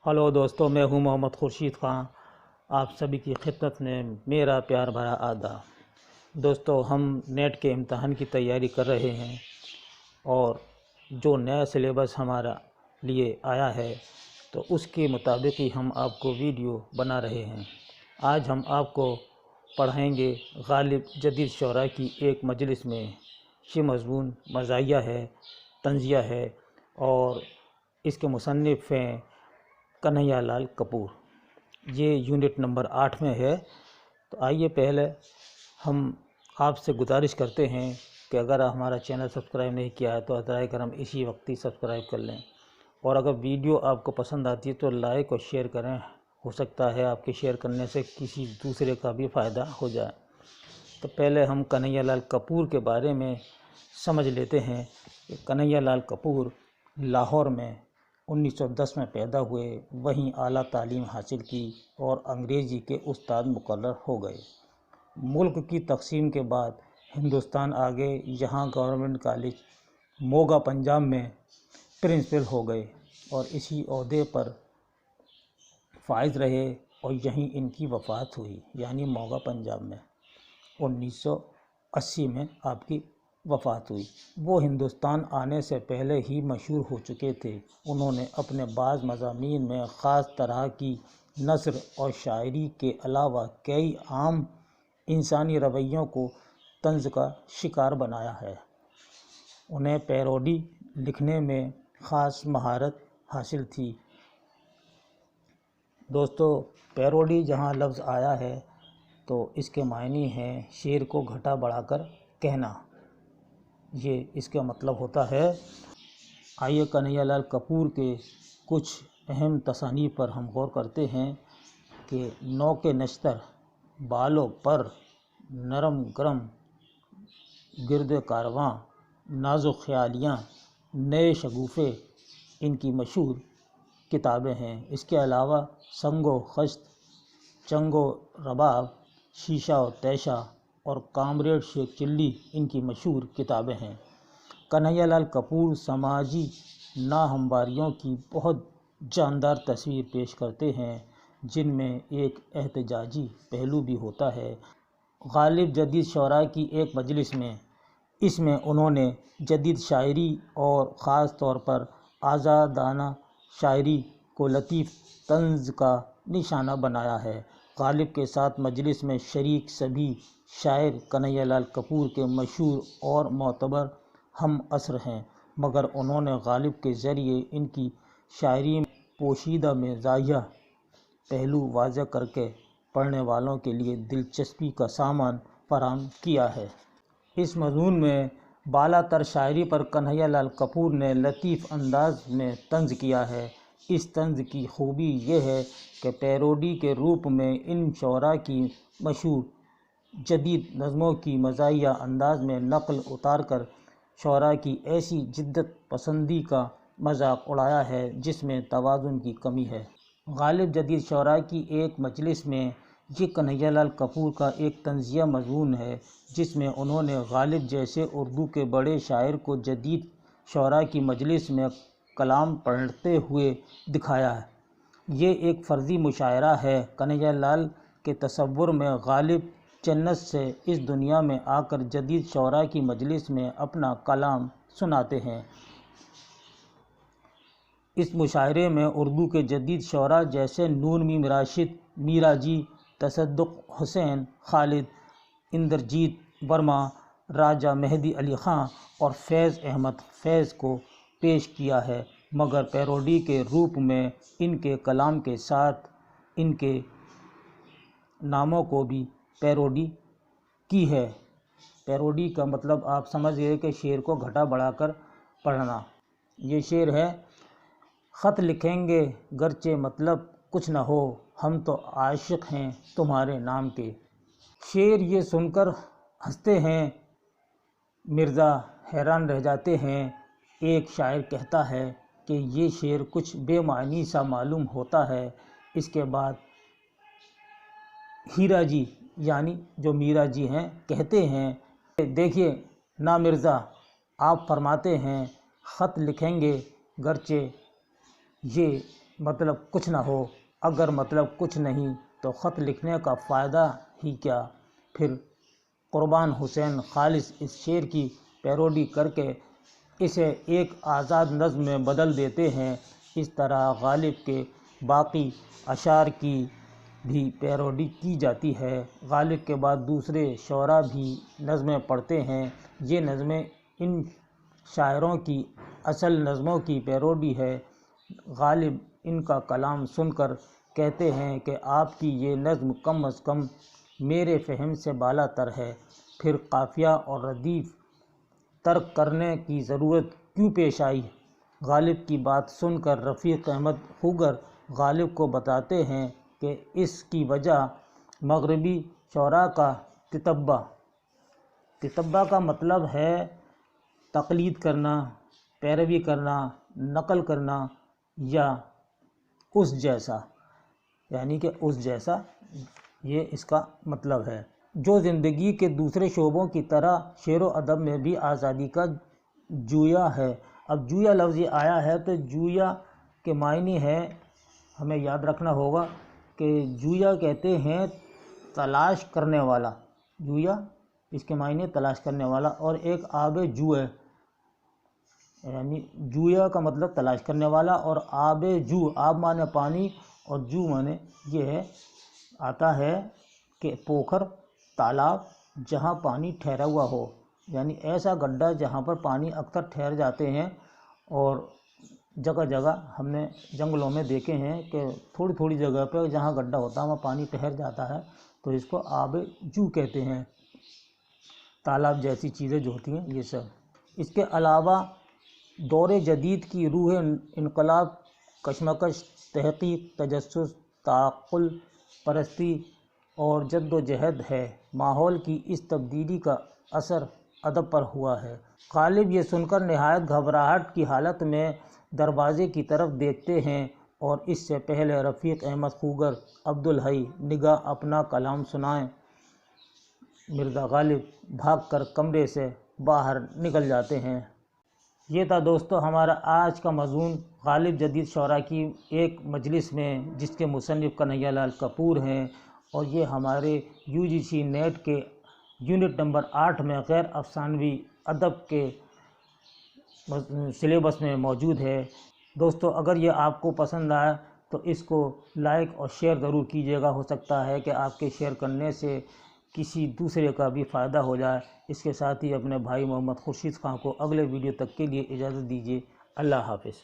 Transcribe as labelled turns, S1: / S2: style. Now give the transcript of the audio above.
S1: Hello दोस्तों, मैं हूं मोहम्मद खुर्शीद ख़ान। आप सभी की खिदमत में मेरा प्यार भरा आदाब। दोस्तों, हम नेट के इम्तहान की तैयारी कर रहे हैं और जो नया सिलेबस हमारा लिए आया है तो उसके मुताबिक ही हम आपको वीडियो बना रहे हैं। आज हम आपको पढ़ाएंगे गालिब जदीद शोरा की एक मजलिस में। ये मज़मून मज़ाहिया है, तंज़िया है और इसके मुसन्निफ़ हैं कन्हैया लाल कपूर। ये यूनिट नंबर 8 में है। तो आइए पहले हम आपसे गुजारिश करते हैं कि अगर हमारा चैनल सब्सक्राइब नहीं किया है तो ज़रा करम इसी वक्त ही सब्सक्राइब कर लें, और अगर वीडियो आपको पसंद आती है तो लाइक और शेयर करें। हो सकता है आपके शेयर करने से किसी दूसरे का भी फ़ायदा हो जाए। तो पहले हम कन्हैया लाल कपूर के बारे में समझ लेते हैं कि कन्हैया लाल कपूर लाहौर में 1910 में पैदा हुए, वहीं आला तालीम हासिल की और अंग्रेज़ी के उस्ताद मुकर्रर हो गए। मुल्क की तकसीम के बाद हिंदुस्तान आ गए। यहाँ गवर्नमेंट कॉलेज मोगा पंजाब में प्रिंसिपल हो गए और इसी ओहदे पर फाइज रहे और यहीं इनकी वफ़ात हुई, यानी मोगा पंजाब में 1980 में आपकी वफ़ात हुई। वो हिंदुस्तान आने से पहले ही मशहूर हो चुके थे। उन्होंने अपने बाज़ मज़ामीन में ख़ास तरह की नस्र और शायरी के अलावा कई आम इंसानी रवैयों को तंज़ का शिकार बनाया है। उन्हें पैरोडी लिखने में ख़ास महारत हासिल थी। दोस्तों, पैरोडी जहाँ लफ्ज़ आया है तो इसके मायने हैं शेर को घटा बढ़ाकर कहना, ये इसका मतलब होता है। आइए कन्हैया लाल कपूर के कुछ अहम तसानीफ़ पर हम गौर करते हैं कि नौके नश्तर, बालों पर, नरम गरम, गिरद कारवां, नाजुक ख्यालियाँ, नए शगुफ़े इनकी मशहूर किताबें हैं। इसके अलावा संगो खश्त, चंगो रबाब, शीशा और तैशा और कामरेड शेख चिल्ली इनकी मशहूर किताबें हैं। कन्हैया लाल कपूर समाजी नाहमवारियों की बहुत जानदार तस्वीर पेश करते हैं, जिनमें एक एहतजाजी पहलू भी होता है। गालिब जदीद शोरा की एक मजलिस में इसमें उन्होंने जदीद शायरी और ख़ास तौर पर आज़ादाना शायरी को लतीफ़ तंज़ का निशाना बनाया है। गालिब के साथ मजलिस में शरीक सभी शायर कन्हैया लाल कपूर के मशहूर और मोतबर हम असर हैं, मगर उन्होंने गालिब के ज़रिए इनकी शायरी में पोशीदा मज़ाहिया पहलू वाज़ह करके पढ़ने वालों के लिए दिलचस्पी का सामान फराहम किया है। इस मज़मून में बालातर शायरी पर कन्हैया लाल कपूर ने लतीफ़ अंदाज में तंज़ किया है। इस तंज़ की खूबी यह है कि पैरोडी के रूप में इन शोरा की मशहूर जदीद नज़मों की मज़ाहिया अंदाज में नक़ल उतार कर शोरा की ऐसी जिद्दत पसंदी का मजाक उड़ाया है जिसमें तवाज़ुन की कमी है। गालिब जदीद शोरा की एक मजलिस में ये कन्हैया लाल कपूर का एक तंज़िया मज़मून है, जिसमें उन्होंने गालिब जैसे उर्दू के बड़े शायर को जदीद शोरा की मजलिस में कलाम पढ़ते हुए दिखाया है। ये एक फ़र्ज़ी मुशायरा है। कन्हैया लाल के तसव्वुर में गालिब जन्नत से इस दुनिया में आकर जदीद शोरा की मजलिस में अपना कलाम सुनाते हैं। इस मुशायरे में उर्दू के जदीद शोरा जैसे नून मीम राशिद, मीराजी, तसद्दुक़ हुसैन, खालिद, इंद्रजीत वर्मा, राजा मेहदी अली ख़ां और फैज़ अहमद फैज़ को पेश किया है, मगर पैरोडी के रूप में इनके कलाम के साथ इनके नामों को भी पैरोडी की है। पैरोडी का मतलब आप समझ गए कि शेर को घटा बढ़ाकर पढ़ना। ये शेर है, ख़त लिखेंगे गरचे मतलब कुछ न हो, हम तो आशिक हैं तुम्हारे नाम के। शेर ये सुनकर हंसते हैं मिर्ज़ा, हैरान रह जाते हैं। एक शायर कहता है कि ये शेर कुछ बेमानी सा मालूम होता है। इसके बाद हीरा जी यानी जो मीरा जी हैं कहते हैं, देखिए ना मिर्ज़ा, आप फरमाते हैं ख़त लिखेंगे गरचे, ये مطلب کچھ نہ ہو، اگر مطلب کچھ نہیں تو خط لکھنے کا فائدہ ہی کیا۔ پھر قربان حسین خالص اس شعر کی پیروڈی کر کے اسے ایک آزاد نظم میں بدل دیتے ہیں۔ اس طرح غالب کے باقی اشعار کی بھی پیروڈی کی جاتی ہے۔ غالب کے بعد دوسرے شعراء بھی نظمیں پڑھتے ہیں۔ یہ نظمیں ان شاعروں کی اصل نظموں کی پیروڈی ہے۔ غالب ان کا کلام سن کر کہتے ہیں کہ آپ کی یہ نظم کم از کم میرے فہم سے بالا تر ہے، پھر قافیہ اور ردیف ترک کرنے کی ضرورت کیوں پیش آئی؟ غالب کی بات سن کر رفیق احمد خوگر غالب کو بتاتے ہیں کہ اس کی وجہ مغربی شعراء کا تتبع کا مطلب ہے تقلید کرنا، پیروی کرنا، نقل کرنا یا اس جیسا، یعنی کہ اس جیسا، یہ اس کا مطلب ہے، جو زندگی کے دوسرے شعبوں کی طرح شعر و ادب میں بھی آزادی کا جویا ہے۔ اب جویا لفظ یہ آیا ہے تو جویا کے معنی ہے، ہمیں یاد رکھنا ہوگا کہ جویا کہتے ہیں تلاش کرنے والا، جویا اس کے معنی تلاش کرنے والا، اور ایک آب جو ہے، یعنی جویا کا مطلب تلاش کرنے والا، اور آب جو، آب مانے پانی اور جو مانے یہ ہے، آتا ہے کہ پوکھر، تالاب جہاں پانی ٹھہرا ہوا ہو، یعنی ایسا گڈھا جہاں پر پانی اکثر ٹھہر جاتے ہیں، اور جگہ جگہ ہم نے جنگلوں میں دیکھے ہیں کہ تھوڑی تھوڑی جگہ پہ جہاں گڈھا ہوتا ہے وہاں پانی ٹھہر جاتا ہے، تو اس کو آب جو کہتے ہیں۔ تالاب جیسی چیزیں جو ہوتی ہیں یہ سب۔ اس کے علاوہ دور جدید کی روح انقلاب، کشمکش، تحقیق، تجسس، تعقل پرستی اور جد و جہد ہے۔ ماحول کی اس تبدیلی کا اثر ادب پر ہوا ہے۔ غالب یہ سن کر نہایت گھبراہٹ کی حالت میں دروازے کی طرف دیکھتے ہیں، اور اس سے پہلے رفیق احمد خوگر عبدالحی نگاہ اپنا کلام سنائیں مرزا غالب بھاگ کر کمرے سے باہر نکل جاتے ہیں۔ یہ تھا دوستو ہمارا آج کا مضمون، غالب جدید شعراء کی ایک مجلس میں، جس کے مصنف کنہیا لال کپور ہیں، اور یہ ہمارے UGC نیٹ کے یونٹ نمبر 8 میں غیر افسانوی ادب کے سلیبس میں موجود ہے۔ دوستو اگر یہ آپ کو پسند آیا تو اس کو لائک اور شیئر ضرور کیجیے گا، ہو سکتا ہے کہ آپ کے شیئر کرنے سے کسی دوسرے کا بھی فائدہ ہو جائے۔ اس کے ساتھ ہی اپنے بھائی محمد خورشید خان کو اگلے ویڈیو تک کے لیے اجازت دیجیے۔ اللہ حافظ۔